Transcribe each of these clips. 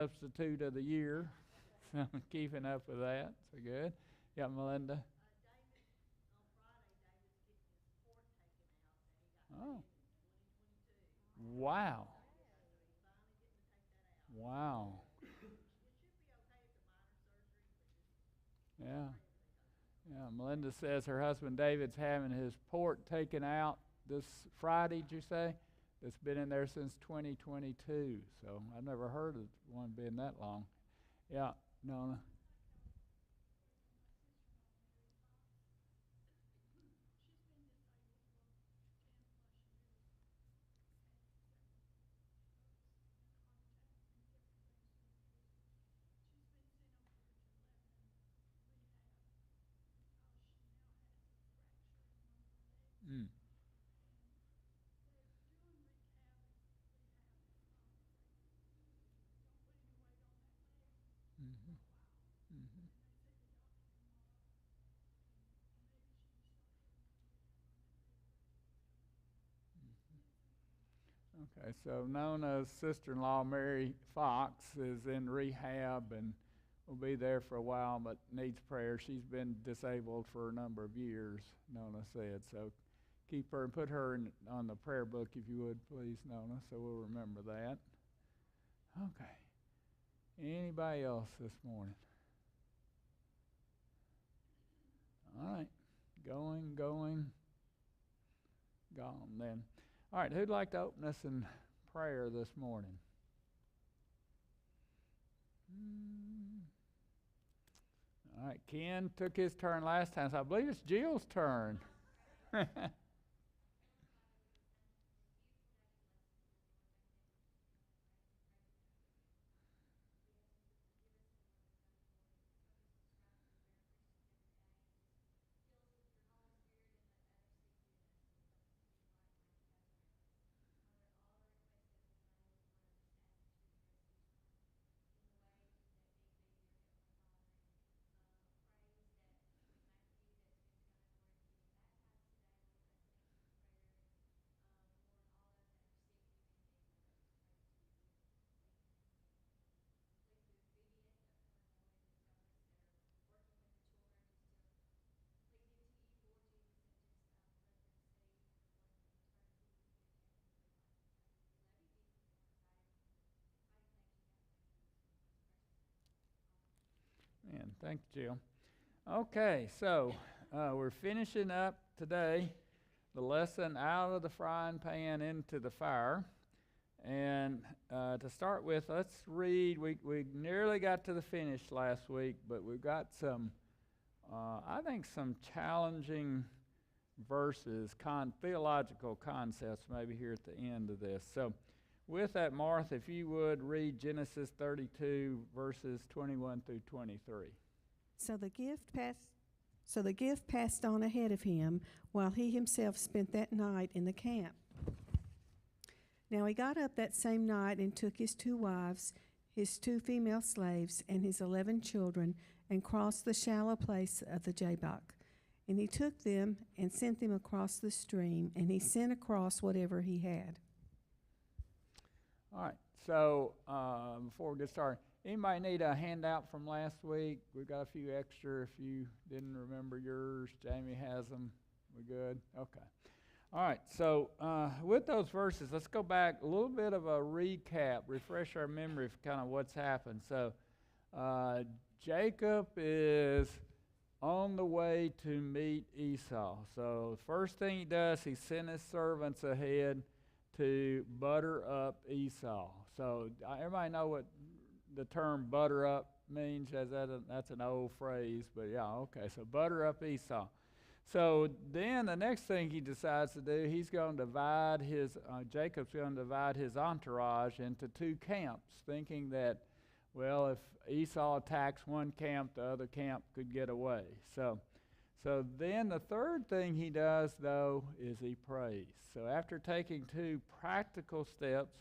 substitute of the year. So keeping up with that. So good. Yeah, Melinda. Oh, wow. Wow. Yeah. Yeah. Melinda says her husband David's having his port taken out this Friday, did you say? It's been in there since 2022. So I've never heard of one being that long. Yeah. No. Mm. Mm-hmm. Mm-hmm. Okay, so Nona's sister-in-law, Mary Fox, is in rehab and will be there for a while, but needs prayer. She's been disabled for a number of years, Nona said. So keep her and put her on the prayer book, if you would, please, Nona, so we'll remember that. Okay. Anybody else this morning? All right. Going, gone then. All right, who'd like to open us in prayer this morning? All right, Ken took his turn last time, so I believe it's Jill's turn. Man, thank you, Jill. Okay, so we're finishing up today the lesson out of the frying pan into the fire. And to start with, let's read. We nearly got to the finish last week, but we've got some, I think, some challenging verses, theological concepts maybe here at the end of this. So with that, Martha, if you would read Genesis 32, verses 21 through 23. So the gift passed on ahead of him, while he himself spent that night in the camp. Now he got up that same night and took his 2 wives, his 2 female slaves, and his 11 children, and crossed the shallow place of the Jabbok. And he took them and sent them across the stream, and he sent across whatever he had. All right, so before we get started, anybody need a handout from last week? We've got a few extra if you didn't remember yours. Jamie has them. We good? Okay. All right, so with those verses, let's go back a little bit of a recap, refresh our memory of kind of what's happened. So Jacob is on the way to meet Esau. So the first thing he does, he sent his servants ahead to butter up Esau. So everybody know what the term butter up means? That's an old phrase, but yeah, okay. So butter up Esau. So then the next thing he decides to do, Jacob's going to divide his entourage into 2 camps, thinking that, well, if Esau attacks one camp, the other camp could get away. So then the third thing he does, though, is he prays. So after taking 2 practical steps,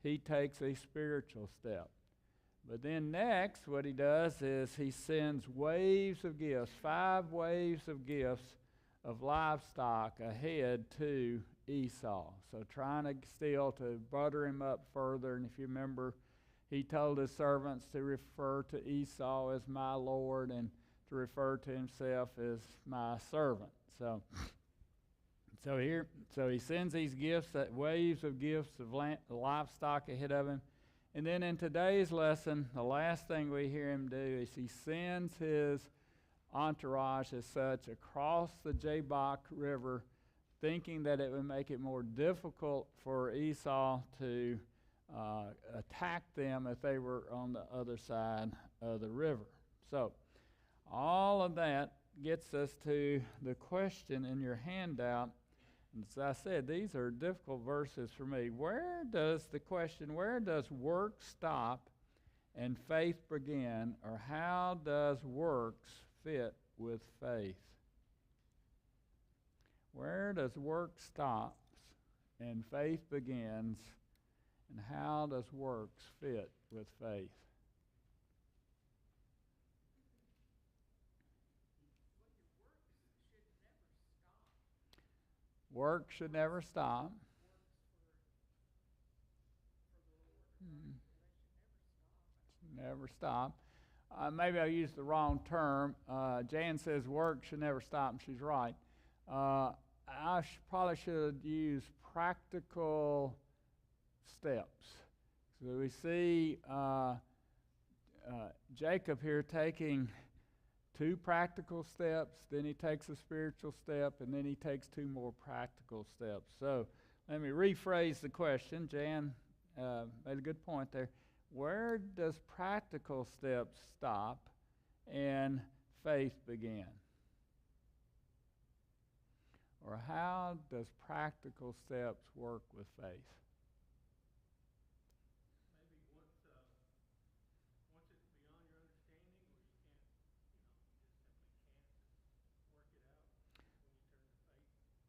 he takes a spiritual step. But then next, what he does is he sends waves of gifts, 5 waves of gifts of livestock ahead to Esau. So trying to butter him up further. And if you remember, he told his servants to refer to Esau as my Lord and to refer to himself as my servant. So he sends these gifts, that waves of gifts of livestock ahead of him. And then in today's lesson, the last thing we hear him do is he sends his entourage as such across the Jabbok River, thinking that it would make it more difficult for Esau to attack them if they were on the other side of the river. So all of that gets us to the question in your handout. And as I said, these are difficult verses for me. Where does work stop and faith begin, or how does works fit with faith? Where does work stop and faith begins, and how does works fit with faith? Work should never stop. Never stop. Maybe I used the wrong term. Jan says work should never stop, and she's right. I probably should use practical steps. So we see Jacob here taking 2 practical steps, then he takes a spiritual step, and then he takes 2 more practical steps. So let me rephrase the question. Jan made a good point there. Where does practical steps stop and faith begin? Or how does practical steps work with faith?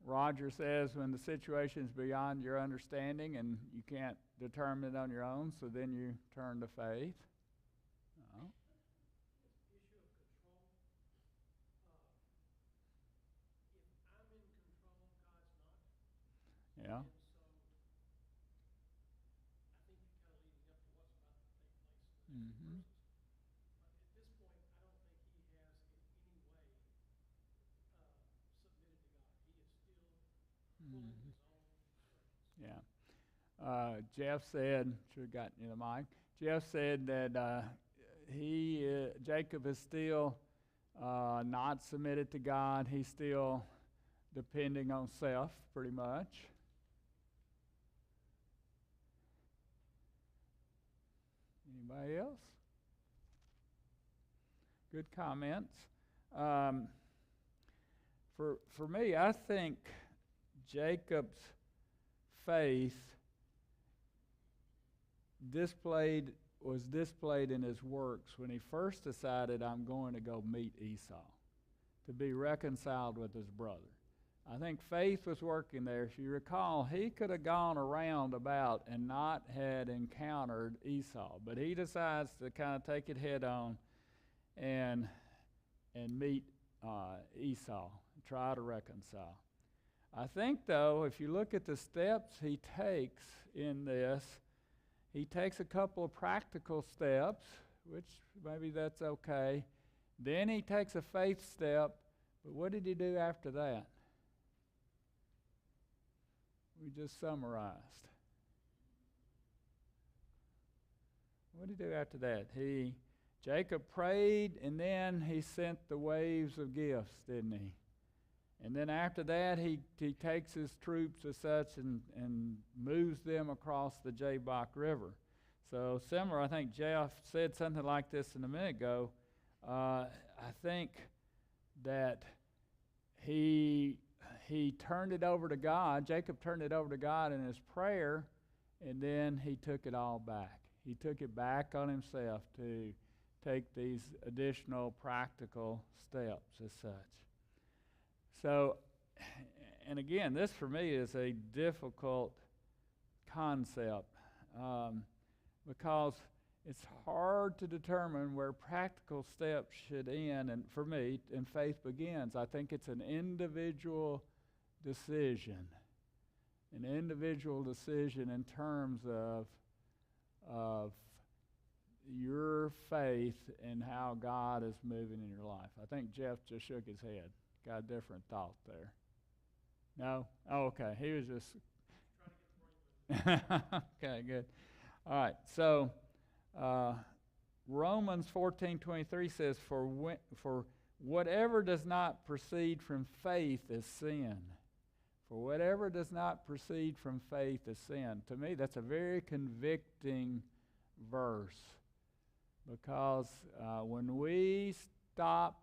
Roger says when the situation is beyond your understanding and you can't determine it on your own, so then you turn to faith. No. Yeah. Mm-hmm. Mm-hmm. Yeah. Jeff said, should have gotten you the mic. Jeff said that Jacob is still not submitted to God. He's still depending on self, pretty much. Anybody else? Good comments. For me, I think Jacob's faith was displayed in his works when he first decided, I'm going to go meet Esau, to be reconciled with his brother. I think faith was working there. If you recall, he could have gone around about and not had encountered Esau, but he decides to kind of take it head on and meet Esau, and try to reconcile. I think, though, if you look at the steps he takes in this, he takes a couple of practical steps, which maybe that's okay. Then he takes a faith step, but what did he do after that? We just summarized. What did he do after that? Jacob prayed, and then he sent the waves of gifts, didn't he? And then after that, he takes his troops as such and moves them across the Jabbok River. So similar, I think Jeff said something like this a minute ago. I think that he turned it over to God. Jacob turned it over to God in his prayer, and then he took it all back. He took it back on himself to take these additional practical steps as such. So, and again, this for me is a difficult concept because it's hard to determine where practical steps should end, and for me, and faith begins. I think it's an individual decision in terms of your faith in how God is moving in your life? I think Jeff just shook his head. Got a different thought there. No? Oh, okay. He was just... Okay, good. All right. So, Romans 14:23 says, For whatever does not proceed from faith is sin. For whatever does not proceed from faith is sin. To me, that's a very convicting verse, because when we stop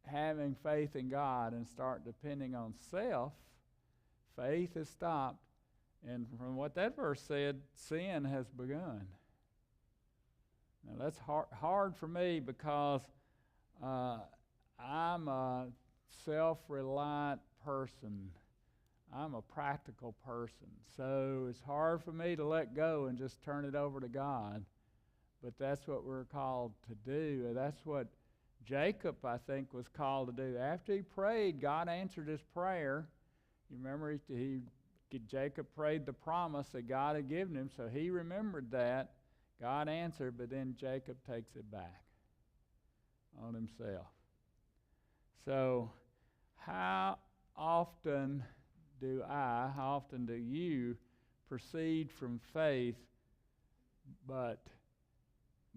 having faith in God and start depending on self, faith is stopped. And from what that verse said, sin has begun. Now that's hard for me, because I'm a self-reliant person. I'm a practical person. So it's hard for me to let go and just turn it over to God. But that's what we're called to do. That's what Jacob, I think, was called to do. After he prayed, God answered his prayer. You remember Jacob prayed the promise that God had given him, so he remembered that. God answered, but then Jacob takes it back on himself. So how often do you proceed from faith, but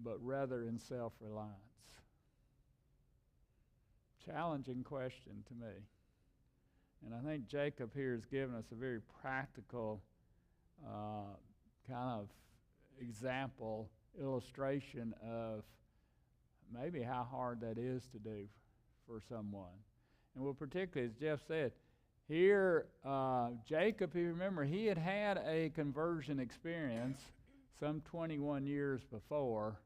rather in self-reliance? Challenging question to me. And I think Jacob here has given us a very practical kind of example, illustration of maybe how hard that is to do for someone. And well, particularly, as Jeff said, here, Jacob, if you remember, he had had a conversion experience some 21 years before,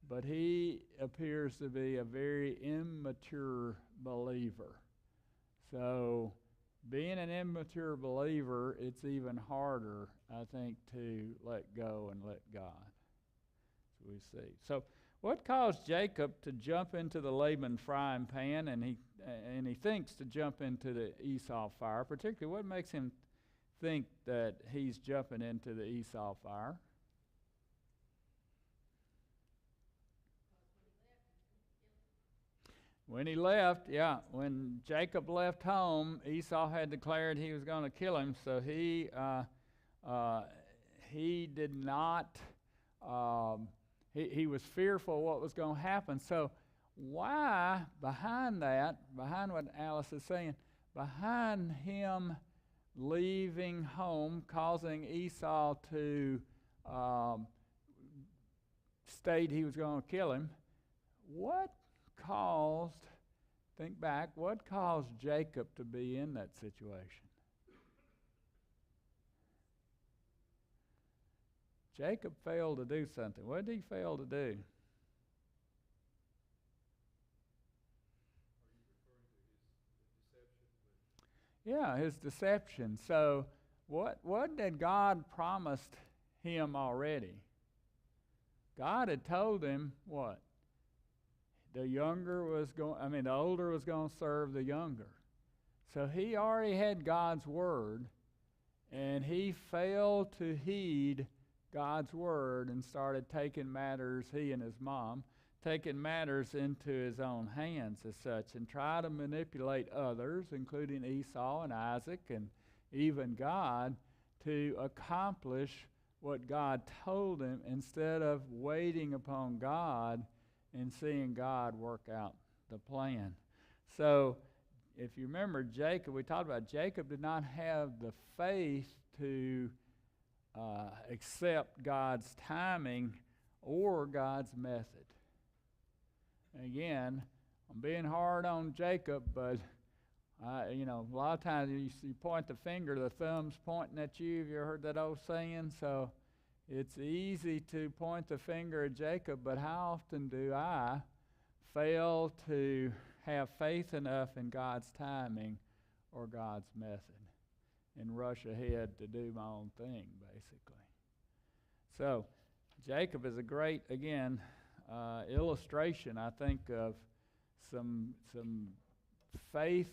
but he appears to be a very immature believer. So, being an immature believer, it's even harder, I think, to let go and let God. So we see. So, what caused Jacob to jump into the Laban frying pan, and he thinks to jump into the Esau fire? Particularly, what makes him think that he's jumping into the Esau fire? When he left, when Jacob left home, Esau had declared he was going to kill him, so he did not, he was fearful what was going to happen. So why, behind what Alice is saying, behind him leaving home, causing Esau to state he was going to kill him, what caused Jacob to be in that situation? Jacob failed to do something. What did he fail to do? Yeah, his deception. So what had God promised him already? God had told him what? The older was going to serve the younger. So he already had God's word, and he failed to heed God's word and started taking matters, he and his mom, taking matters into his own hands as such, and try to manipulate others, including Esau and Isaac and even God, to accomplish what God told him instead of waiting upon God and seeing God work out the plan. So, if you remember Jacob, we talked about Jacob did not have the faith to accept God's timing or God's method. Again, I'm being hard on Jacob, but a lot of times you point the finger, the thumb's pointing at you. Have you ever heard that old saying? So it's easy to point the finger at Jacob, but how often do I fail to have faith enough in God's timing or God's method and rush ahead to do my own thing, basically? So Jacob is a great, again, illustration, I think, of some faith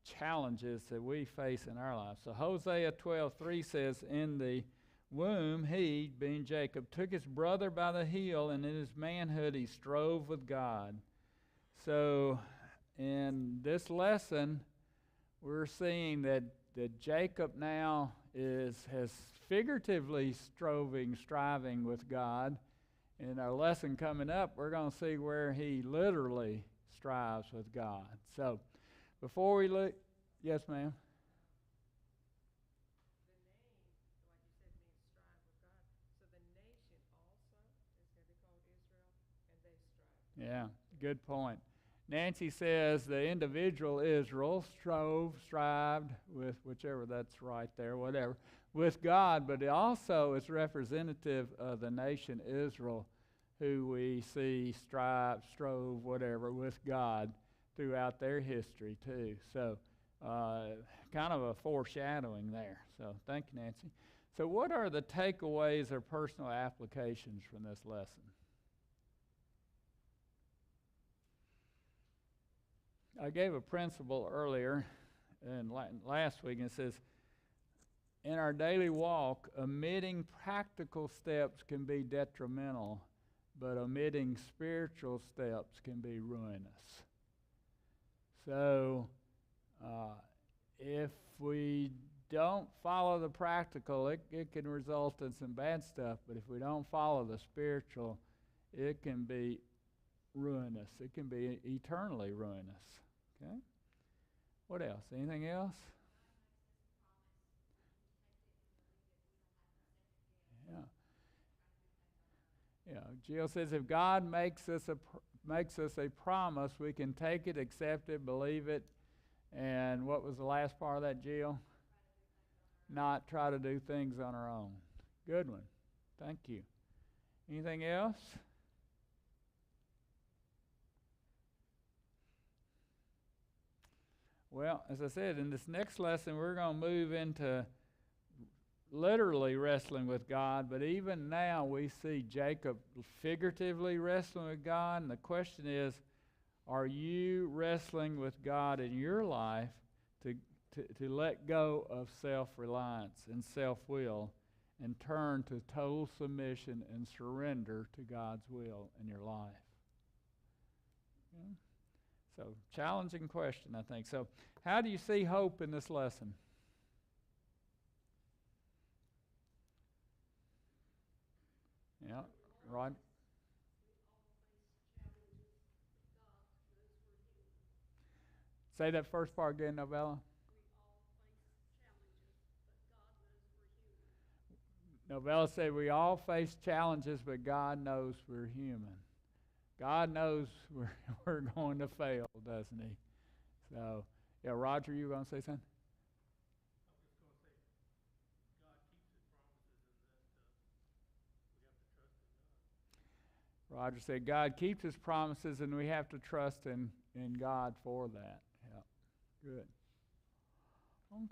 challenges that we face in our lives. So Hosea 12:3 says, in the womb, he, being Jacob, took his brother by the heel, and in his manhood he strove with God. So in this lesson, we're seeing that Jacob now has figuratively striving with God. In our lesson coming up, we're going to see where he literally strives with God. So before we look, yes, ma'am. Yeah, good point. Nancy says the individual Israel strived with, whichever that's right there, whatever, with God, but it also is representative of the nation Israel, who we see strove, whatever, with God throughout their history too. So kind of a foreshadowing there. So thank you, Nancy. So what are the takeaways or personal applications from this lesson? I gave a principle earlier and last week, and it says, in our daily walk, omitting practical steps can be detrimental, but omitting spiritual steps can be ruinous. So if we don't follow the practical, it can result in some bad stuff, but if we don't follow the spiritual, it can be ruinous. It can be eternally ruinous. Okay? What else? Anything else? Yeah. Yeah. Jill says if God makes us a promise, we can take it, accept it, believe it. And what was the last part of that, Jill? Not try to do things on our own. Good one. Thank you. Anything else? Well, as I said, in this next lesson, we're going to move into literally wrestling with God, but even now we see Jacob figuratively wrestling with God, and the question is, are you wrestling with God in your life to let go of self-reliance and self-will and turn to total submission and surrender to God's will in your life? Okay? So, challenging question, I think. So, how do you see hope in this lesson? Yeah, right. Say that first part again, Novella. Novella said we all face challenges, but God knows we're human. God knows we're going to fail, doesn't he? So, yeah, Roger, you were going to say something? Roger said God keeps his promises, and we have to trust in God for that. Yeah, good.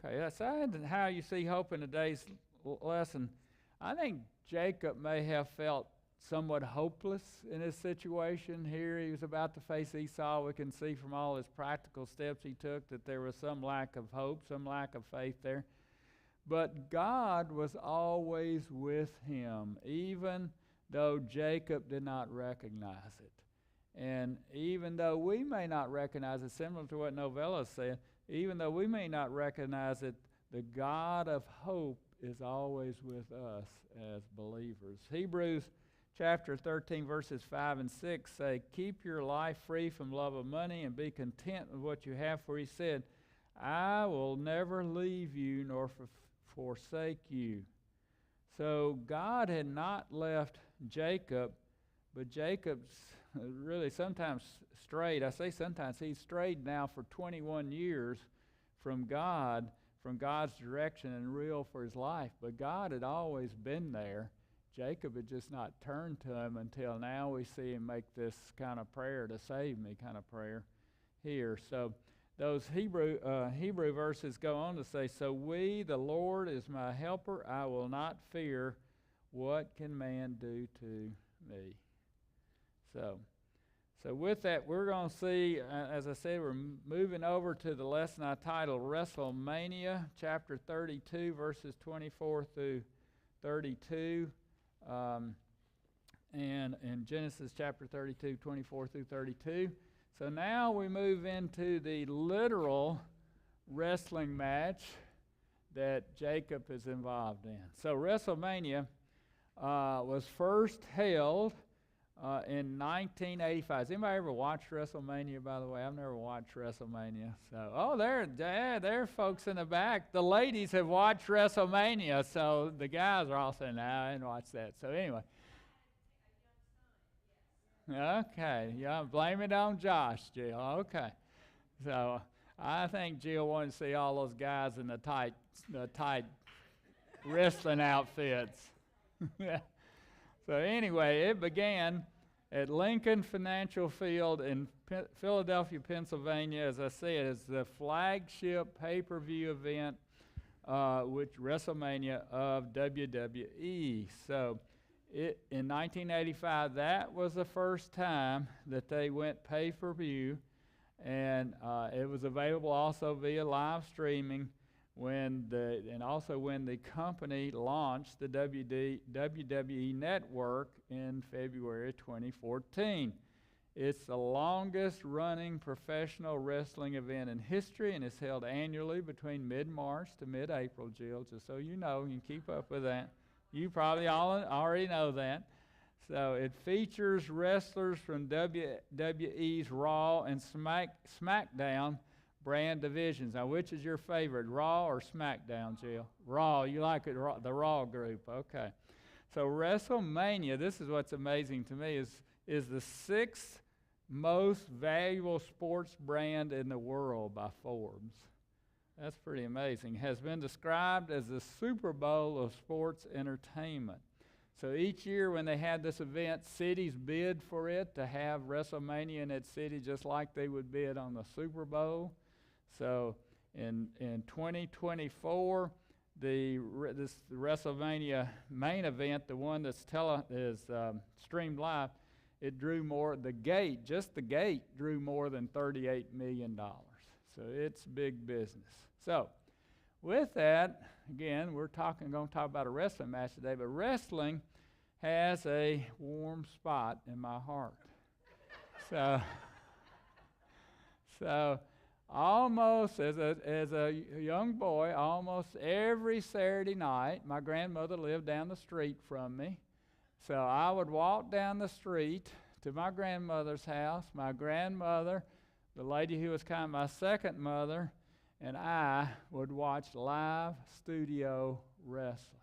Okay, that's how you see hope in today's lesson. I think Jacob may have felt somewhat hopeless in his situation. Here he was about to face Esau. We can see from all his practical steps he took that there was some lack of hope, some lack of faith there. But God was always with him, even though Jacob did not recognize it. And even though we may not recognize it, similar to what Novella said, even though we may not recognize it, the God of hope is always with us as believers. Hebrews chapter 13, verses 5 and 6 say, keep your life free from love of money and be content with what you have, for he said, I will never leave you nor forsake you. So God had not left Jacob, but Jacob's really sometimes strayed. I say sometimes, he's strayed now for 21 years from God, from God's direction and will for his life. But God had always been there. Jacob had just not turned to him until now we see him make this kind of prayer, to save me kind of prayer here. So those Hebrew verses go on to say, so the Lord is my helper, I will not fear. What can man do to me? So with that, we're going to see, as I said, we're moving over to the lesson I titled WrestleMania, chapter 32, verses 24 through 32, and in Genesis chapter 32, 24 through 32. So now we move into the literal wrestling match that Jacob is involved in. So WrestleMania was first held in 1985. Has anybody ever watched WrestleMania, by the way? I've never watched WrestleMania. So, there are folks in the back. The ladies have watched WrestleMania, so the guys are all saying, no, I didn't watch that. So anyway. Okay, yeah, blame it on Josh, Jill. Okay. So I think Jill wanted to see all those guys in the tight wrestling outfits. Yeah. So anyway, it began at Lincoln Financial Field in Philadelphia, Pennsylvania. As I said, it's the flagship pay-per-view event, which WrestleMania of WWE. So in 1985, that was the first time that they went pay-per-view, and it was available also via live streaming when the company launched the WWE Network in February 2014. It's the longest running professional wrestling event in history, and it's held annually between mid-March to mid-April, Jill, just so you know, you can keep up with that. You probably all already know that. So it features wrestlers from WWE's Raw and SmackDown brand divisions. Now, which is your favorite, Raw or SmackDown, Jill? Raw. You like it, the Raw group. Okay. So WrestleMania, this is what's amazing to me, is the sixth most valuable sports brand in the world by Forbes. That's pretty amazing. Has been described as the Super Bowl of sports entertainment. So each year when they had this event, cities bid for it to have WrestleMania in its city just like they would bid on the Super Bowl. So in 2024, the WrestleMania main event, the one that's streamed live, it drew more. The gate drew more than $38 million. So it's big business. So with that, again, we're going to talk about a wrestling match today, but wrestling has a warm spot in my heart. So almost as a young boy, almost every Saturday night, my grandmother lived down the street from me. So I would walk down the street to my grandmother's house. My grandmother, the lady who was kind of my second mother, and I would watch live studio wrestling.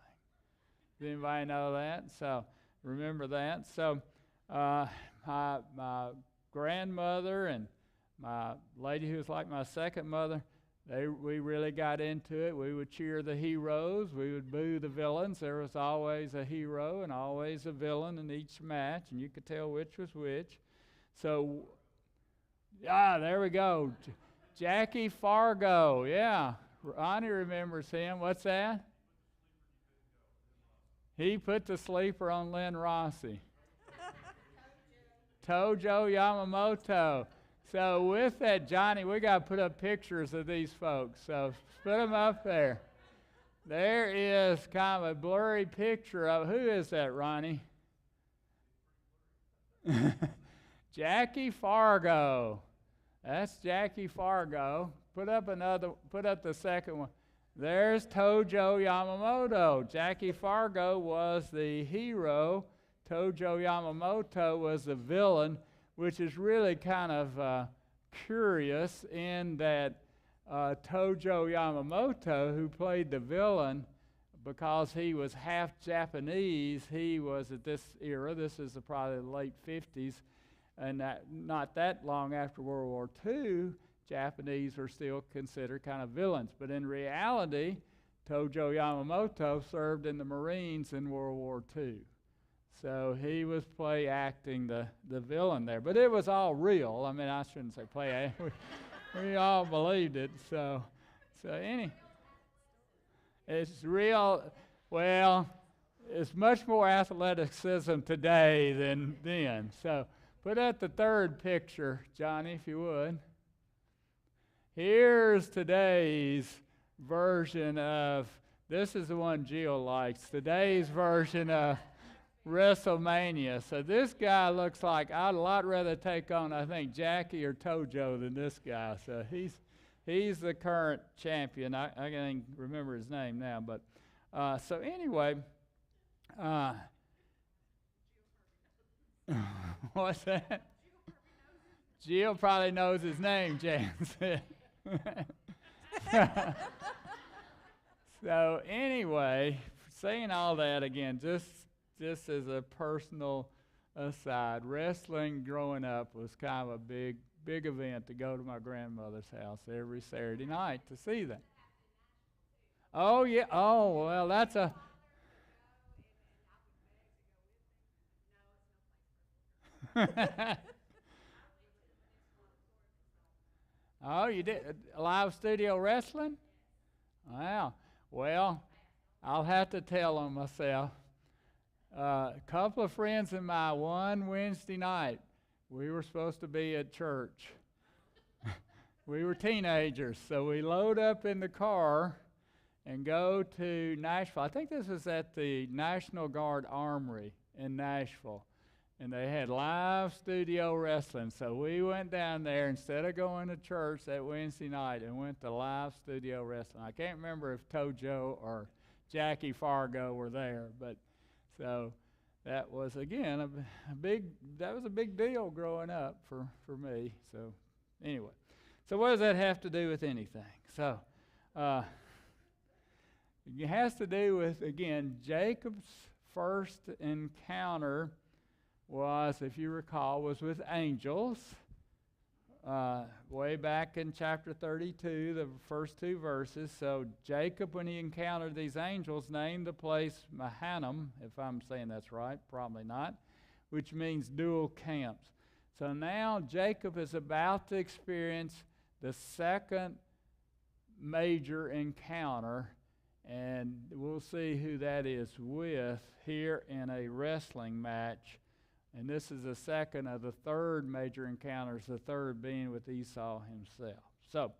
Does anybody know that? So remember that. So my grandmother and my lady who was like my second mother, we really got into it. We would cheer the heroes. We would boo the villains. There was always a hero and always a villain in each match, and you could tell which was which. So, there we go. Jackie Fargo, yeah. Ronnie remembers him. What's that? He put the sleeper on Lynn Rossi. Tojo Yamamoto. So with that, Johnny, we got to put up pictures of these folks. So put them up there. There is kind of a blurry picture of, who is that, Ronnie? Jackie Fargo. That's Jackie Fargo. Put up the second one. There's Tojo Yamamoto. Jackie Fargo was the hero. Tojo Yamamoto was the villain, which is really kind of curious in that Tojo Yamamoto, who played the villain, because he was half Japanese, he was at this era, this is probably the late 50s, and not that long after World War II, Japanese were still considered kind of villains. But in reality, Tojo Yamamoto served in the Marines in World War II. So he was acting the villain there. But it was all real. I mean, I shouldn't say play. We all believed it. So it's real. Well, it's much more athleticism today than then. So put up the third picture, Johnny, if you would. Here's today's version of this is the one Jill likes, today's version of WrestleMania. So this guy looks like I'd a lot rather take on, I think, Jackie or Tojo than this guy. So he's the current champion. I can't remember his name now, but so anyway, what's that? Jill probably knows his name, Jan said. So anyway, saying all that again, just as a personal aside, wrestling growing up was kind of a big event to go to my grandmother's house every Saturday night to see that. Oh yeah. Oh well, that's a. Oh, you did live studio wrestling? Wow. Well, I'll have to tell on myself. A couple of friends of mine, one Wednesday night, we were supposed to be at church. We were teenagers, so we load up in the car and go to Nashville. I think this was at the National Guard Armory in Nashville. And they had live studio wrestling. So we went down there instead of going to church that Wednesday night and went to live studio wrestling. I can't remember if Tojo or Jackie Fargo were there, but so that was again a big deal growing up for me. So anyway, so what does that have to do with anything? So it has to do with, again, Jacob's first encounter was, if you recall, was with angels. Way back in chapter 32, the first two verses. So Jacob, when he encountered these angels, named the place Mahanaim, if I'm saying that's right, probably not, which means dual camps. So now Jacob is about to experience the second major encounter, and we'll see who that is with here in a wrestling match. And this is the second of the third major encounters, the third being with Esau himself. So,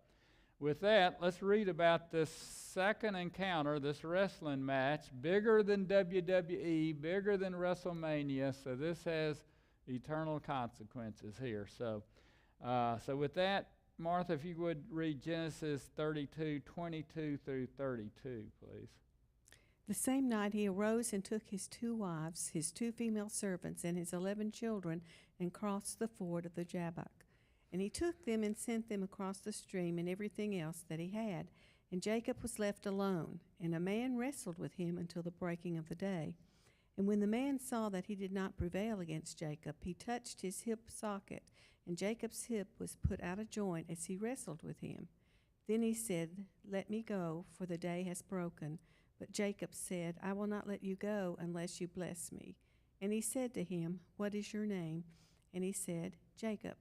with that, let's read about this second encounter, this wrestling match, bigger than WWE, bigger than WrestleMania, so this has eternal consequences here. So with that, Martha, if you would read Genesis 32, 22 through 32, please. The same night he arose and took his 2 wives, his 2 female servants, and his 11 children, and crossed the ford of the Jabbok. And he took them and sent them across the stream and everything else that he had. And Jacob was left alone, and a man wrestled with him until the breaking of the day. And when the man saw that he did not prevail against Jacob, he touched his hip socket, and Jacob's hip was put out of joint as he wrestled with him. Then he said, "Let me go, for the day has broken." But Jacob said, "I will not let you go unless you bless me." And he said to him, "What is your name?" And he said, "Jacob."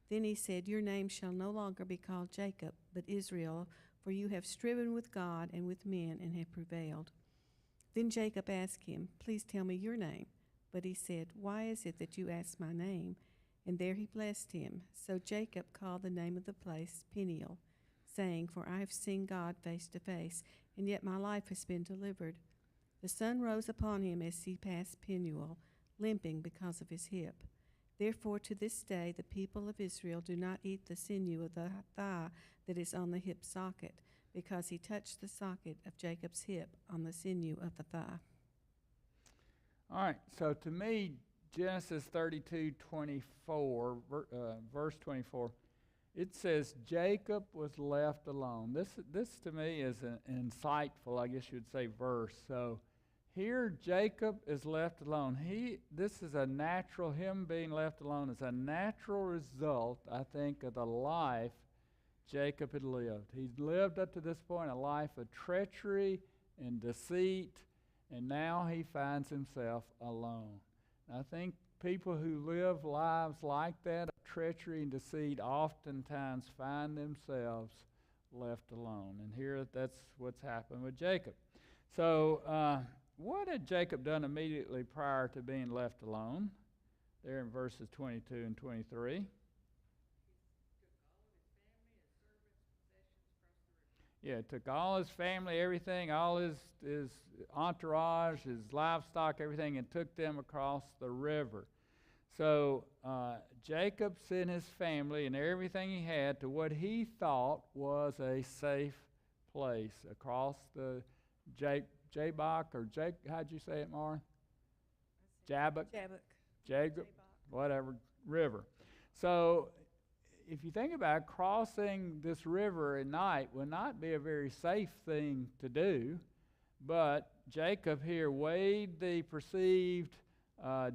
Then he said, "Your name shall no longer be called Jacob, but Israel, for you have striven with God and with men and have prevailed." Then Jacob asked him, "Please tell me your name." But he said, "Why is it that you ask my name?" And there he blessed him. So Jacob called the name of the place Peniel, saying, "For I have seen God face to face, and yet my life has been delivered." The sun rose upon him as he passed Peniel, limping because of his hip. Therefore to this day the people of Israel do not eat the sinew of the thigh that is on the hip socket, because he touched the socket of Jacob's hip on the sinew of the thigh. All right, so to me, Genesis 32, 24, verse 24, it says Jacob was left alone. This to me is an insightful, I guess you'd say, verse. So here Jacob is left alone. This is a natural, him being left alone is a natural result, I think, of the life Jacob had lived. He'd lived up to this point a life of treachery and deceit, and now he finds himself alone. I think people who live lives like that, of treachery and deceit, oftentimes find themselves left alone. And here that's what's happened with Jacob. So what had Jacob done immediately prior to being left alone? There in verses 22 and 23. Yeah, took all his family, everything, all his entourage, his livestock, everything, and took them across the river. So Jacob sent his family and everything he had to what he thought was a safe place across the Jabbok, or how'd you say it, Mara? Jabbok? Jacob, whatever, river. So if you think about it, crossing this river at night would not be a very safe thing to do, but Jacob here weighed the perceived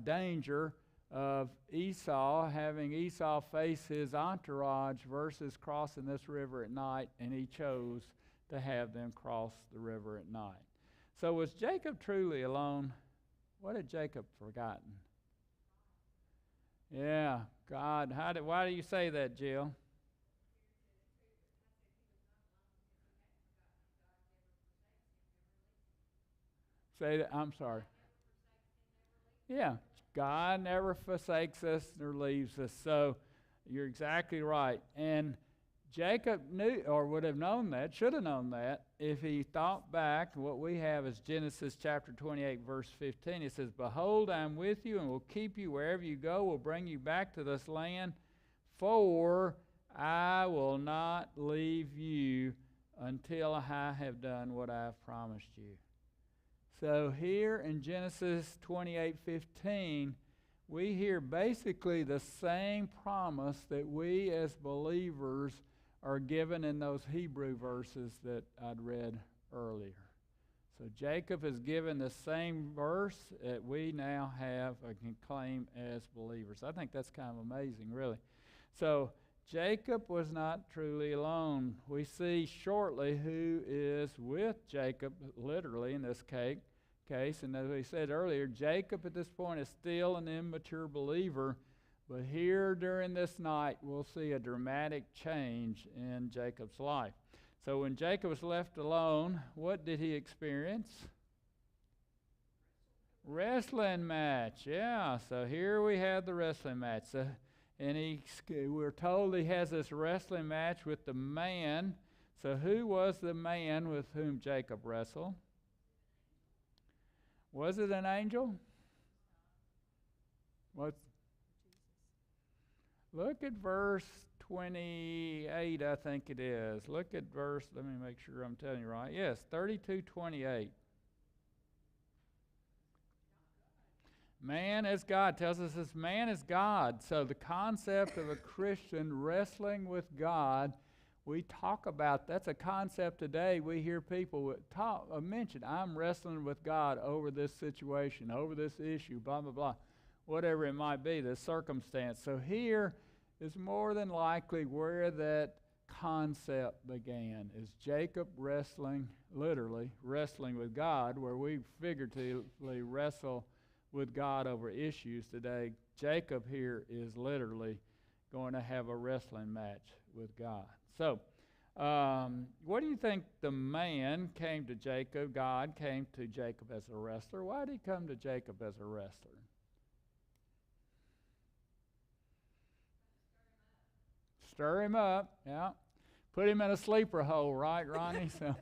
danger of Esau, having Esau face his entourage versus crossing this river at night, and he chose to have them cross the river at night. So was Jacob truly alone? What had Jacob forgotten? Yeah, God. Why do you say that, Jill? Say that, I'm sorry. Yeah, God never forsakes us nor leaves us. So you're exactly right. And Jacob knew, or would have known that, should have known that, if he thought back. What we have is Genesis chapter 28, verse 15. It says, "Behold, I am with you and will keep you wherever you go, will bring you back to this land, for I will not leave you until I have done what I have promised you." So here in Genesis 28:15, we hear basically the same promise that we as believers are given in those Hebrew verses that I'd read earlier. So Jacob is given the same verse that we now have and can claim as believers. I think that's kind of amazing, really. So Jacob was not truly alone. We see shortly who is with Jacob, literally in this case. And as we said earlier, Jacob at this point is still an immature believer. But here during this night, we'll see a dramatic change in Jacob's life. So when Jacob was left alone, what did he experience? Wrestling match, yeah. So here we have the wrestling match. And we're told he has this wrestling match with the man. So who was the man with whom Jacob wrestled? Was it an angel? Look at verse 28, I think it is. Look at verse, let me make sure I'm telling you right. Yes, 32:28. Man is God. Tells us this man is God. So the concept of a Christian wrestling with God, we talk about, that's a concept today. We hear people mention, I'm wrestling with God over this situation, over this issue, blah, blah, blah. Whatever it might be, the circumstance. So here is more than likely where that concept began, is Jacob wrestling, literally wrestling with God, where we figuratively wrestle with God over issues today. Jacob here is literally going to have a wrestling match with God. So, what do you think the man came to Jacob? God came to Jacob as a wrestler. Why did he come to Jacob as a wrestler? Stir him up, yeah. Put him in a sleeper hole, right, Ronnie? So,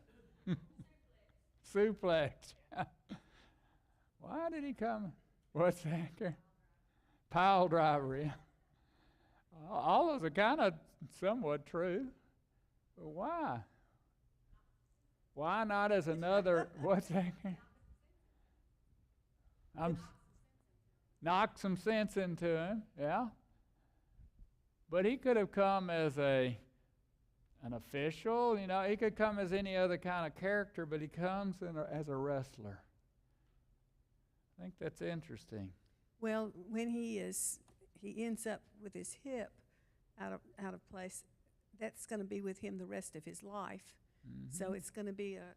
suplex. Why did he come? What's that? Pile driver, yeah. All those are kind of somewhat true. But why? Why not as another, what's that? Knock some sense into him, yeah. But he could have come as an official, he could come as any other kind of character, but he comes as a wrestler. I think that's interesting. Well, when he ends up with his hip out of place, that's going to be with him the rest of his life. Mm-hmm. So it's going to be a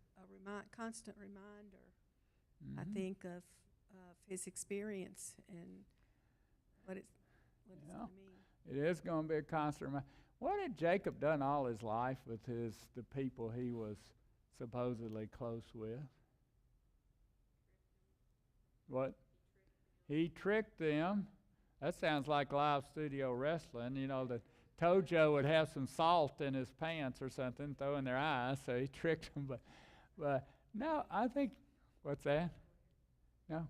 constant reminder, mm-hmm. I think, of his experience and what it's going to mean. It is going to be a constant reminder. What had Jacob done all his life with the people he was supposedly close with? What? He tricked them. That sounds like live studio wrestling, to Tojo would have some salt in his pants or something, throw in their eyes, so he tricked them. But no, I think, what's that? No?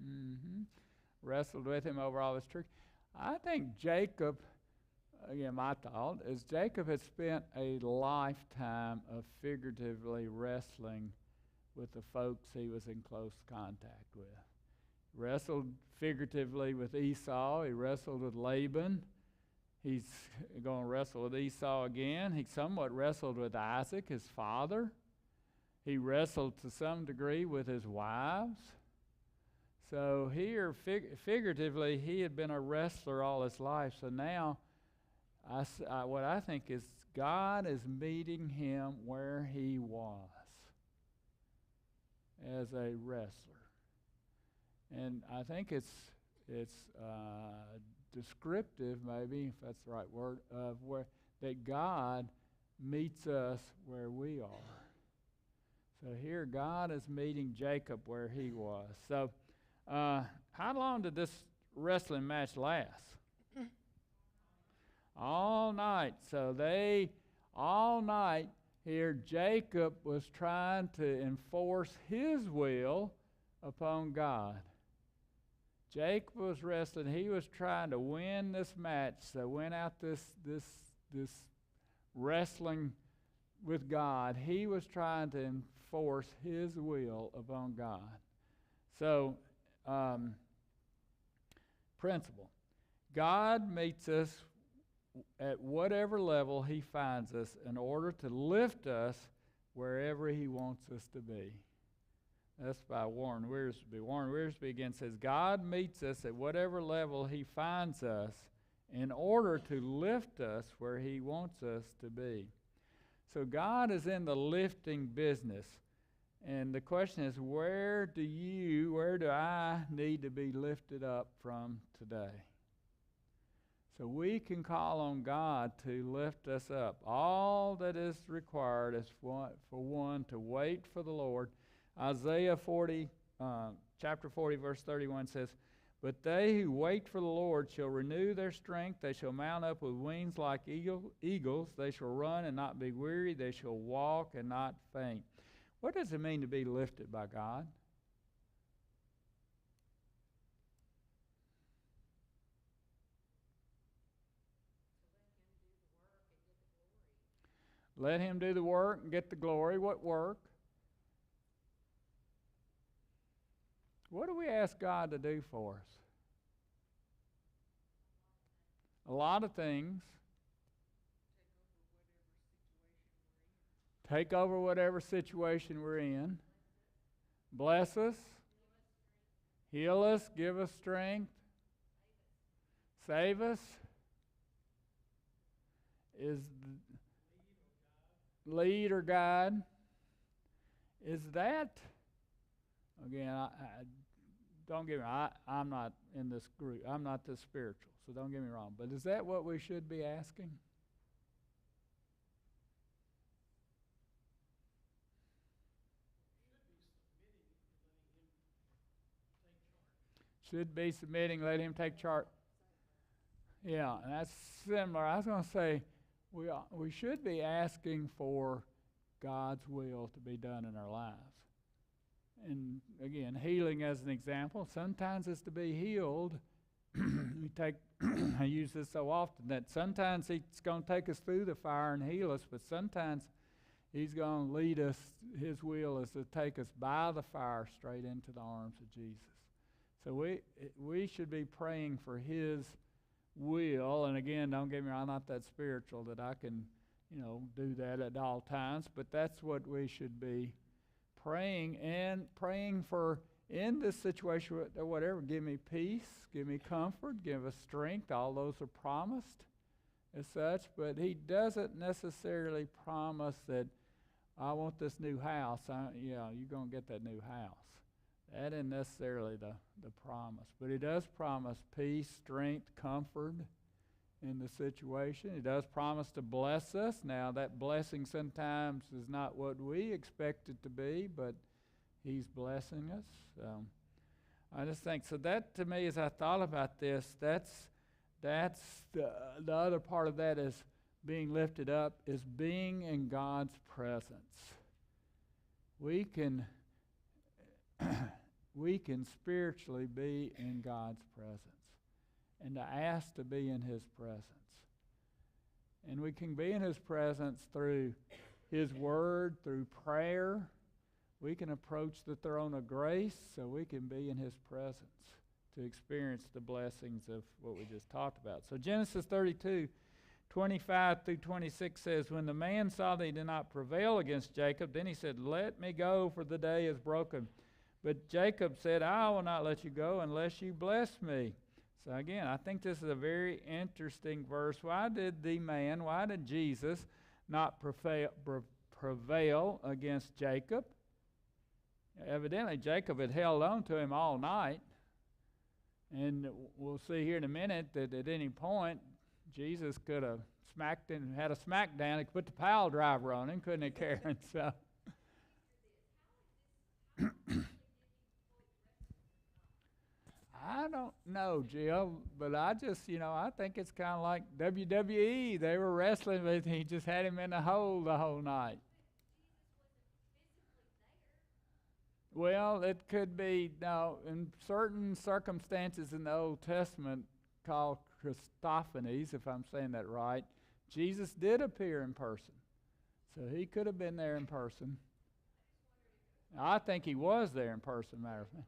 Mm-hmm. Wrestled with him over all his tricks. I think Jacob, again, my thought is Jacob had spent a lifetime of figuratively wrestling with the folks he was in close contact with. Wrestled figuratively with Esau. He wrestled with Laban. He's going to wrestle with Esau again. He somewhat wrestled with Isaac, his father. He wrestled to some degree with his wives. So here, figuratively, he had been a wrestler all his life. So now, what I think is God is meeting him where he was as a wrestler. And I think it's descriptive, maybe, if that's the right word, of where that God meets us where we are. So here, God is meeting Jacob where he was. So how long did this wrestling match last? All night. So all night here, Jacob was trying to enforce his will upon God. Jacob was wrestling. He was trying to win this match. So went out this wrestling with God. He was trying to enforce his will upon God. So, principle. God meets us at whatever level he finds us in order to lift us wherever he wants us to be. That's by Warren Wiersbe. Warren Wiersbe again says, God meets us at whatever level he finds us in order to lift us where he wants us to be. So God is in the lifting business. And the question is, where do I need to be lifted up from today? So we can call on God to lift us up. All that is required is for one to wait for the Lord. Isaiah 40, chapter 40, verse 31 says, But they who wait for the Lord shall renew their strength. They shall mount up with wings like eagles. They shall run and not be weary. They shall walk and not faint. What does it mean to be lifted by God? Let him do the work and get the glory. What work? What do we ask God to do for us? A lot of things. Take over whatever situation we're in. Bless us. Heal us. Give us strength. Save us. Lead or guide. Is that, again, I don't get me wrong, I'm not in this group. I'm not this spiritual, so don't get me wrong. But is that what we should be asking? Should be submitting, let him take charge. Yeah, and that's similar. I was going to say, we should be asking for God's will to be done in our lives. And again, healing as an example. Sometimes it's to be healed. I use this so often that sometimes he's going to take us through the fire and heal us, but sometimes he's going to lead us. His will is to take us by the fire straight into the arms of Jesus. So we should be praying for his will. And again, don't get me wrong, I'm not that spiritual that I can, do that at all times, but that's what we should be praying, and praying for in this situation, whatever, give me peace, give me comfort, give us strength. All those are promised as such, but he doesn't necessarily promise that I want this new house. You're going to get that new house. That isn't necessarily the promise, but he does promise peace, strength, comfort in the situation. He does promise to bless us. Now, that blessing sometimes is not what we expect it to be, but he's blessing us. I just think, so that to me, as I thought about this, that's the other part of that is being lifted up, is being in God's presence. We can spiritually be in God's presence and to ask to be in his presence. And we can be in his presence through his word, through prayer. We can approach the throne of grace so we can be in his presence to experience the blessings of what we just talked about. So Genesis 32:25-26 says, when the man saw that he did not prevail against Jacob, then he said, let me go, for the day is broken. But Jacob said, I will not let you go unless you bless me. So again, I think this is a very interesting verse. Why did Jesus not prevail against Jacob? Evidently, Jacob had held on to him all night. And we'll see here in a minute that at any point, Jesus could have had a smackdown. He could put the pile driver on him, couldn't he, Karen? So. I don't know, Jill, but I just, I think it's kind of like WWE. They were wrestling with him. He just had him in a hole the whole night. Well, it could be, now, in certain circumstances in the Old Testament called Christophanies, if I'm saying that right, Jesus did appear in person. So he could have been there in person. I think he was there in person, matter of fact.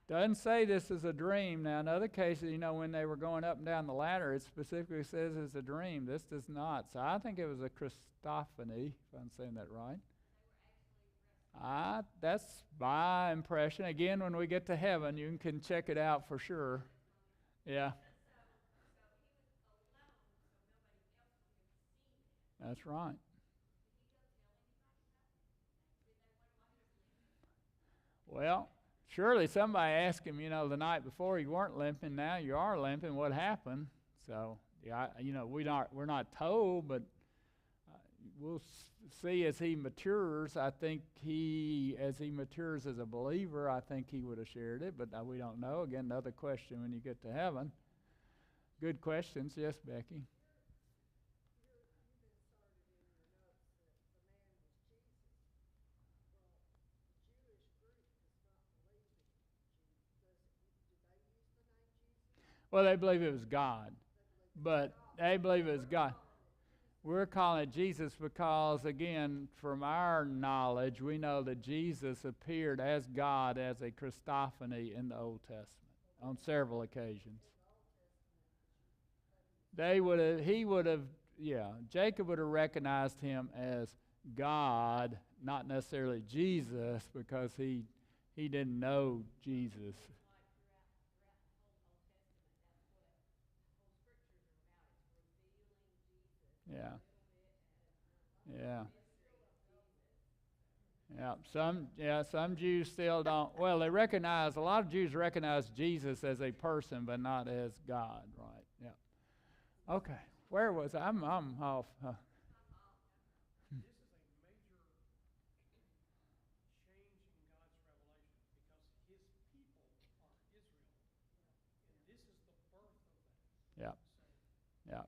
Doesn't say this is a dream. Now, in other cases, when they were going up and down the ladder, it specifically says it's a dream. This does not. So I think it was a Christophany, if I'm saying that right. That's my impression. Again, when we get to heaven, you can check it out for sure. Yeah. That's right. Well, surely somebody asked him, the night before you weren't limping, now you are limping. What happened? So, yeah, we're not told, but we'll see as he matures. I think as he matures as a believer, I think he would have shared it, but we don't know. Again, another question when you get to heaven. Good questions. Yes, Becky. Well, they believe it was God, but they believe it was God. We're calling it Jesus because, again, from our knowledge, we know that Jesus appeared as God as a Christophany in the Old Testament on several occasions. Jacob would have recognized him as God, not necessarily Jesus, because he didn't know Jesus. Some Jews still don't. Well, a lot of Jews recognize Jesus as a person, but not as God, right? Yeah. Okay, where was I? I'm off. Yeah. Yeah.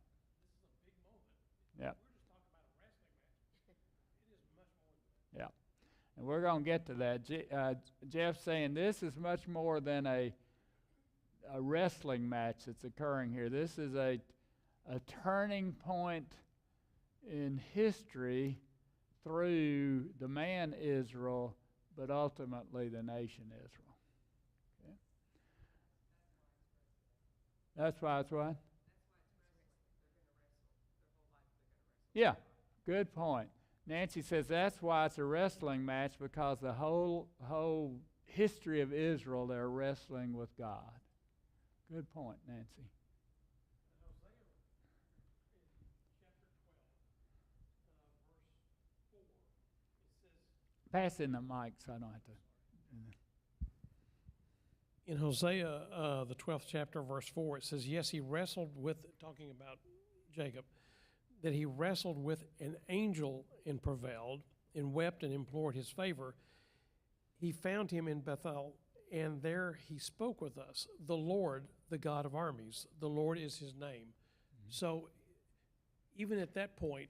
Yeah. Yeah. And we're going to get to that. Jeff's saying this is much more than a wrestling match that's occurring here. This is a turning point in history through the man Israel, but ultimately the nation Israel. Okay? That's why it's what? Yeah, good point. Nancy says that's why it's a wrestling match, because the whole history of Israel, they're wrestling with God. Good point, Nancy. Pass in the mic so I don't have to. In Hosea, the 12th chapter, verse 4, it says, yes, he wrestled with, talking about Jacob, that he wrestled with an angel and prevailed, and wept and implored his favor. He found him in Bethel, and there he spoke with us. The Lord, the God of armies, the Lord is his name. Mm-hmm. So even at that point,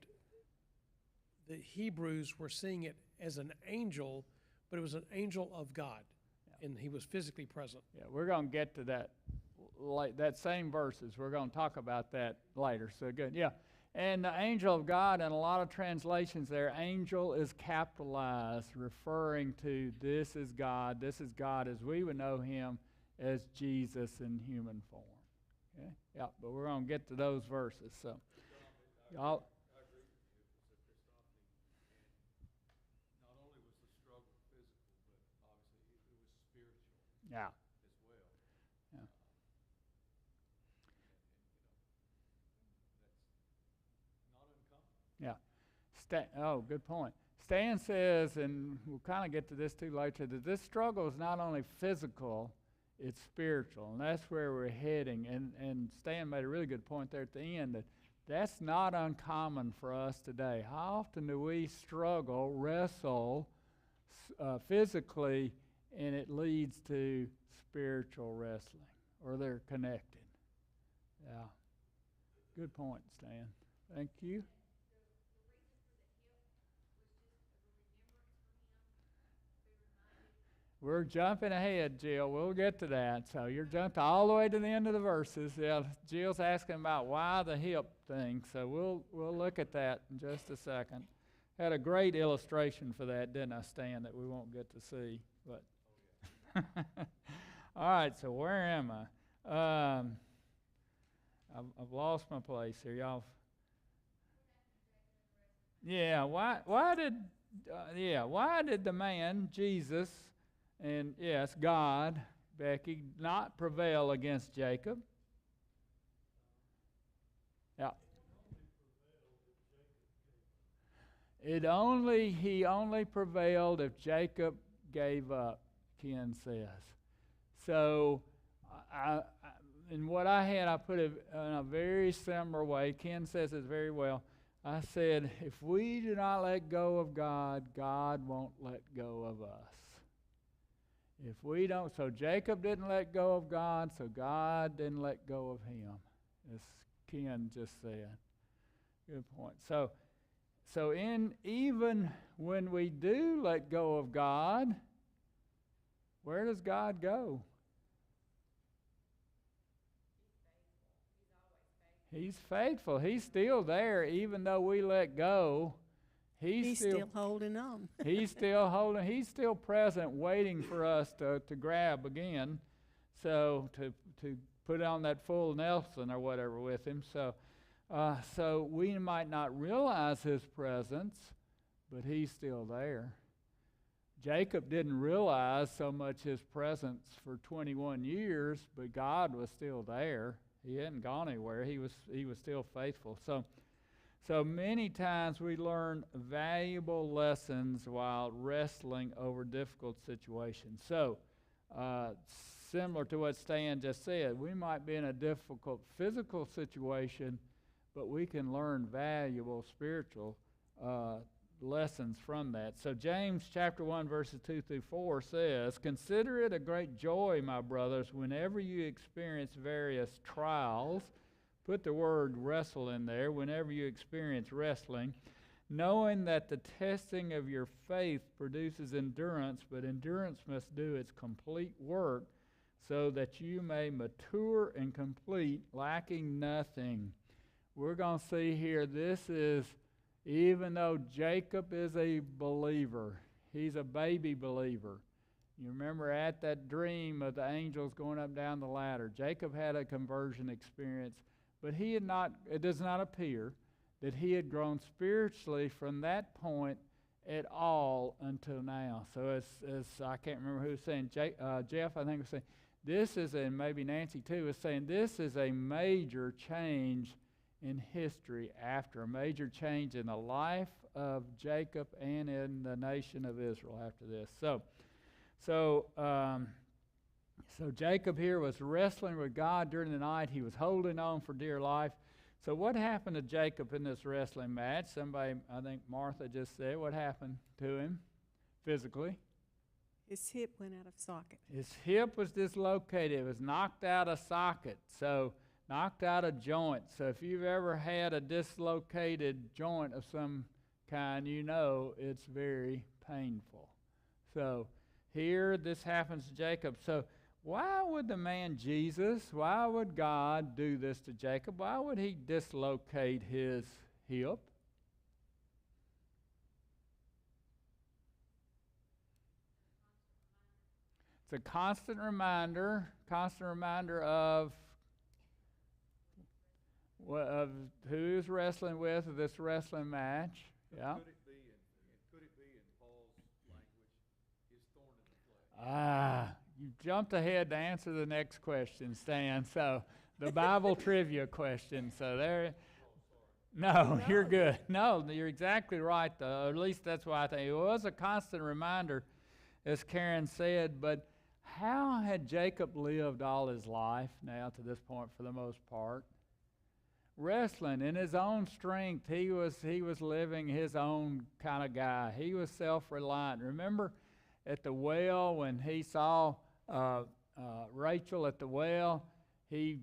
the Hebrews were seeing it as an angel, but it was an angel of God. And he was physically present. Yeah, we're going to get to that, that same verses. We're going to talk about that later. So good, yeah. And the angel of God, in a lot of translations there, angel is capitalized, referring to this is God as we would know him as Jesus in human form. Okay, yeah, but we're going to get to those verses. So, y'all. Yeah. As well. Yeah. That's not uncommon. Yeah. Oh, good point. Stan says, and we'll kind of get to this too later, that this struggle is not only physical, it's spiritual, and that's where we're heading. And Stan made a really good point there at the end that that's not uncommon for us today. How often do we struggle, wrestle physically, and it leads to spiritual wrestling, or they're connected? Yeah. Good point, Stan. Thank you. We're jumping ahead, Jill. We'll get to that. So you're jumping all the way to the end of the verses. Yeah, Jill's asking about why the hip thing. So we'll look at that in just a second. Had a great illustration for that, didn't I, Stan, that we won't get to see. But all right, so where am I? I've lost my place here, y'all. Yeah, why did the man, Jesus, and yes, God, Becky, not prevail against Jacob? Yeah. He only prevailed if Jacob gave up, Ken says. So, in what I had, I put it in a very similar way. Ken says it very well. I said, if we do not let go of God, God won't let go of us. If we don't, so Jacob didn't let go of God, so God didn't let go of him, as Ken just said. Good point. So even when we do let go of God, where does God go? He's faithful. He's still there, even though we let go. He's still holding on. He's still holding. He's still present, waiting for us to grab again. So to put on that full Nelson or whatever with him. So we might not realize his presence, but he's still there. Jacob didn't realize so much his presence for 21 years, but God was still there. He hadn't gone anywhere. He was still faithful. So many times we learn valuable lessons while wrestling over difficult situations. So similar to what Stan just said, we might be in a difficult physical situation, but we can learn valuable spiritual lessons from that. So James chapter 1 verses 2 through 4 says, "Consider it a great joy, my brothers, whenever you experience various trials." Put the word wrestle in there. Whenever you experience wrestling, knowing that the testing of your faith produces endurance, but endurance must do its complete work, so that you may mature and complete, lacking nothing. We're going to see here, this is, even though Jacob is a believer, he's a baby believer. You remember at that dream of the angels going up down the ladder, Jacob had a conversion experience, but he had not, it does not appear that he had grown spiritually from that point at all until now. So as I can't remember who was saying, Jeff, I think was saying, this is, and maybe Nancy too, was saying this is a major change in history after a major change in the life of Jacob and in the nation of Israel after this. So Jacob here was wrestling with God during the night. He was holding on for dear life. So what happened to Jacob in this wrestling match? Somebody, I think Martha just said, what happened to him physically? His hip went out of socket. His hip was dislocated. It was knocked out of socket, so knocked out of joint. So if you've ever had a dislocated joint of some kind, you know it's very painful. So here this happens to Jacob. So why would the man Jesus, why would God do this to Jacob? Why would he dislocate his hip? It's a constant reminder of who he's wrestling with of this wrestling match. Yeah. Could it be in Paul's language, his thorn in the flesh? You jumped ahead to answer the next question, Stan. So the Bible trivia question. So there. No, you're good. No, you're exactly right, though. At least that's why I think it was a constant reminder, as Karen said. But how had Jacob lived all his life now to this point for the most part? Wrestling in his own strength. He was living his own kind of guy. He was self-reliant. Remember at the well when he saw Rachel at the well, he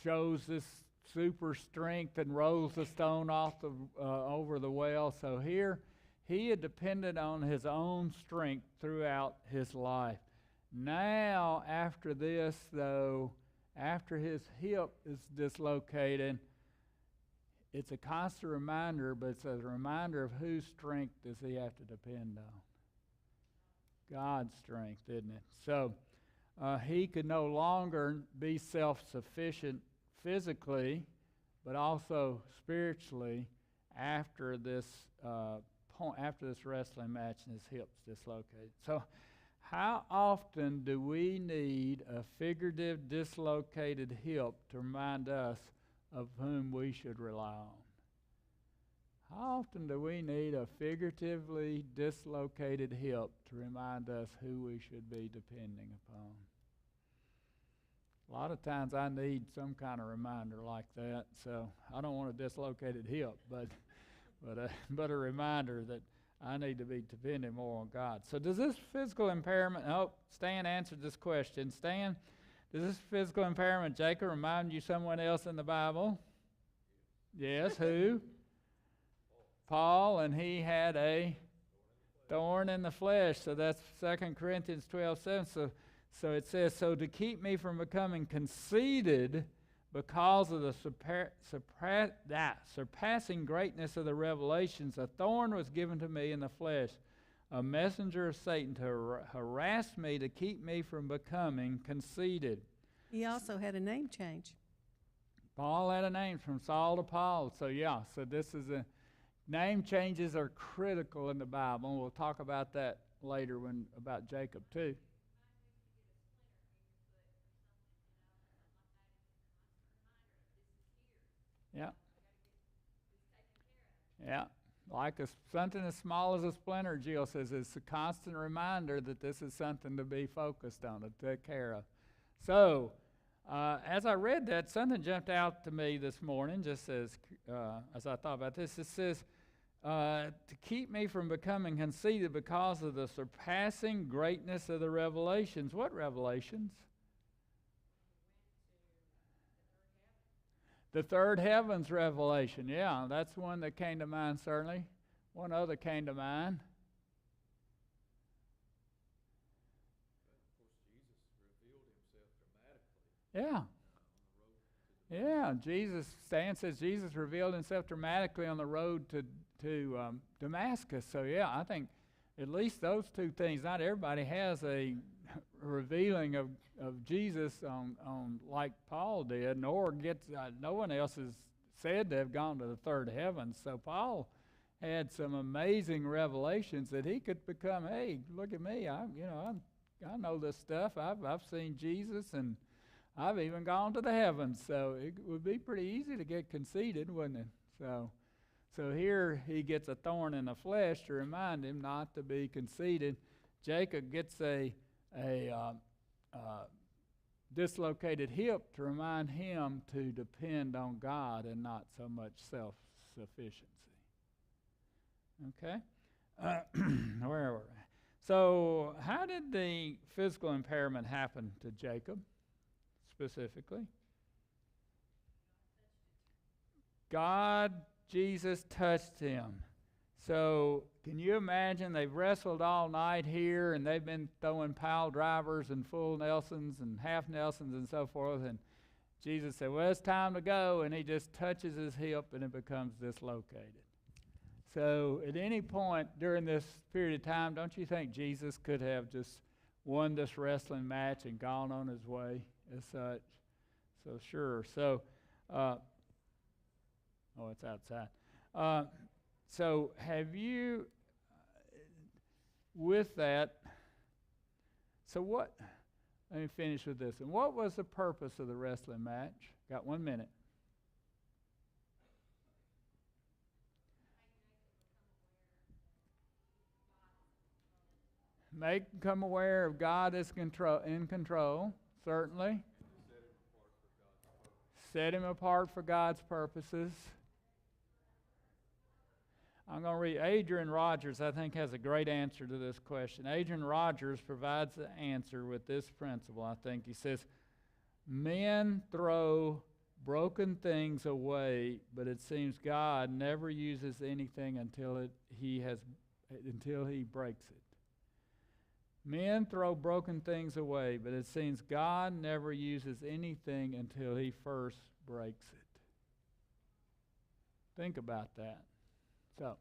shows this super strength and rolls the stone off over the well. So here he had depended on his own strength throughout his life. Now after this, though, after his hip is dislocated, it's a constant reminder, but it's a reminder of whose strength does he have to depend on. God's strength, isn't it? So he could no longer be self-sufficient physically, but also spiritually after this wrestling match and his hips dislocated. So how often do we need a figurative dislocated hip to remind us of whom we should rely on? How often do we need a figuratively dislocated hip to remind us who we should be depending upon? A lot of times I need some kind of reminder like that, so I don't want a dislocated hip, but a reminder that I need to be depending more on God. So does this physical impairment, Stan answered this question. Stan, does this physical impairment, Jacob, remind you someone else in the Bible? Yes, who? Paul, and he had a thorn in the flesh. So that's 2 Corinthians 12:7. So it says, so to keep me from becoming conceited because of the surpassing greatness of the revelations, a thorn was given to me in the flesh, a messenger of Satan to harass me, to keep me from becoming conceited. He also had a name change. Paul had a name from Saul to Paul. So this is name changes are critical in the Bible, and we'll talk about that later about Jacob too. Yeah, like something as small as a splinter, Jill says, it's a constant reminder that this is something to be focused on, to take care of. So, as I read that, something jumped out to me this morning, just as I thought about this. It says, to keep me from becoming conceited because of the surpassing greatness of the revelations. What revelations? The third heavens revelation, yeah, that's one that came to mind certainly. One other came to mind. Yeah. Yeah, Stan says Jesus revealed himself dramatically on the road to Damascus. So yeah, I think at least those two things. Not everybody has a revealing of Jesus on like Paul did, nor gets no one else is said to have gone to the third heaven. So Paul had some amazing revelations that he could become. Hey, look at me! I know this stuff. I've seen Jesus, and I've even gone to the heavens, so it would be pretty easy to get conceited, wouldn't it? So here he gets a thorn in the flesh to remind him not to be conceited. Jacob gets a dislocated hip to remind him to depend on God and not so much self-sufficiency. Okay? Where were we? So how did the physical impairment happen to Jacob specifically? Jesus touched him. So can you imagine they've wrestled all night here and they've been throwing pile drivers and full Nelsons and half Nelsons and so forth, and Jesus said, well, it's time to go, and he just touches his hip and it becomes dislocated. So at any point during this period of time, don't you think Jesus could have just won this wrestling match and gone on his way as such? So sure. So, it's outside. So have you, with that, so what, let me finish with this. And what was the purpose of the wrestling match? Got 1 minute. Make them come aware of God is in control, certainly. Set him apart for God's purposes. I'm going to read Adrian Rogers, I think, has a great answer to this question. Adrian Rogers provides the answer with this principle, I think. He says, men throw broken things away, but it seems God never uses anything until he breaks it. Men throw broken things away, but it seems God never uses anything until he first breaks it. Think about that. So,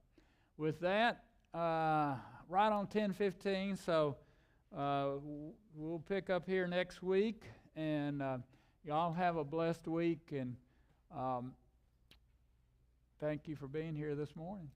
with that, right on 10:15, so we'll pick up here next week, and y'all have a blessed week, and thank you for being here this morning.